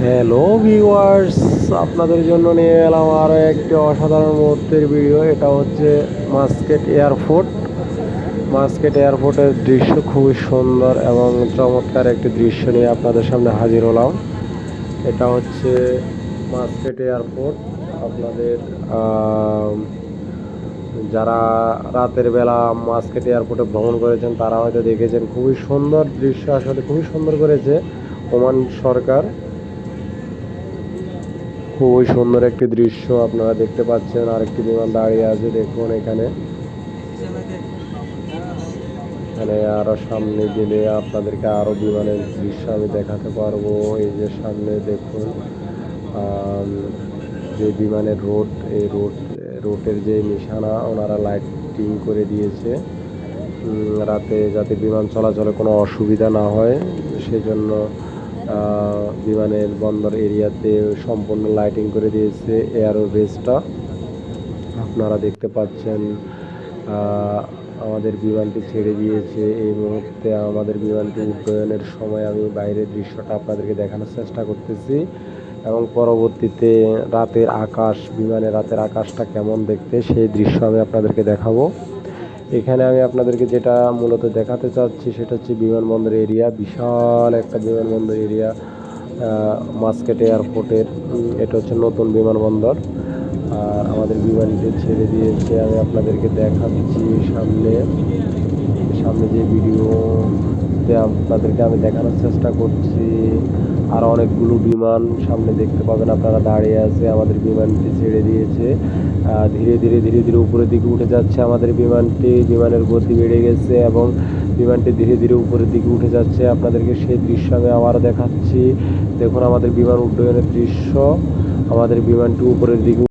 Hello viewers, আপনাদের জন্য নিয়ে এলাম আরও একটি অসাধারণ মুহূর্তের ভিডিও। এটা হচ্ছে মাস্কেট এয়ারপোর্ট। মাস্কেট এয়ারপোর্টের দৃশ্য খুবই সুন্দর এবং চমৎকার একটি দৃশ্য নিয়ে আপনাদের সামনে হাজির হলাম। এটা হচ্ছে মাস্কেট এয়ারপোর্ট। আপনাদের যারা রাতের বেলা মাস্কেট এয়ারপোর্টে ভ্রমণ করেছেন তারা হয়তো দেখেছেন, খুবই সুন্দর দৃশ্য, আসলে খুবই সুন্দর করেছে ওমান সরকার। খুবই সুন্দর একটি দৃশ্য আপনারা দেখতে পাচ্ছেন। আরেকটি বিমান দাঁড়িয়ে আছে, দেখুন এখানে। এখানে আরো সামনে গেলে আপনাদেরকে আরো বিমানের দৃশ্য আমি দেখাতে পারবো। এই যে সামনে দেখুন যে বিমানের রোড, এই রোডের যে নিশানা ওনারা লাইটিং করে দিয়েছে রাতে, যাতে বিমান চলাচলে কোনো অসুবিধা না হয় সেজন্য বিমানের বন্দর এরিয়াতে সম্পূর্ণ লাইটিং করে দিয়েছে এয়ারওয়েজটা। আপনারা দেখতে পাচ্ছেন আমাদের বিমানটি ছেড়ে দিয়েছে। এই মুহূর্তে আমাদের বিমানটি উড্ডয়নের সময় আমি বাইরের দৃশ্যটা আপনাদেরকে দেখানোর চেষ্টা করতেছি এবং পরবর্তীতে রাতের আকাশ, বিমানের রাতের আকাশটা কেমন দেখতে সেই দৃশ্য আমি আপনাদেরকে দেখাবো। এখানে আমি আপনাদেরকে যেটা মূলত দেখাতে চাচ্ছি সেটা হচ্ছে বিমানবন্দর এরিয়া, বিশাল একটা বিমানবন্দর এরিয়া মাস্কেট এয়ারপোর্টের। এটা হচ্ছে নতুন বিমানবন্দর। আর আমাদের বিমানটি ছেড়ে দিয়েছে, আমি আপনাদেরকে দেখাচ্ছি সামনে সামনে যে ভিডিওতে আপনাদেরকে আমি দেখানোর চেষ্টা করছি। আর অনেকগুলো বিমান সামনে দেখতে পাবেন আপনারা দাঁড়িয়ে আছে। আমাদের বিমানটি ছেড়ে দিয়েছে, ধীরে ধীরে ধীরে ধীরে উপরের দিকে উঠে যাচ্ছে আমাদের বিমানটি। বিমানের গতি বেড়ে গেছে এবং বিমানটি ধীরে ধীরে উপরের দিকে উঠে যাচ্ছে। আপনাদেরকে সেই দৃশ্য আমি আবারও দেখাচ্ছি। দেখুন আমাদের বিমান উড্ডয়নের দৃশ্য। আমাদের বিমানটি উপরের দিকে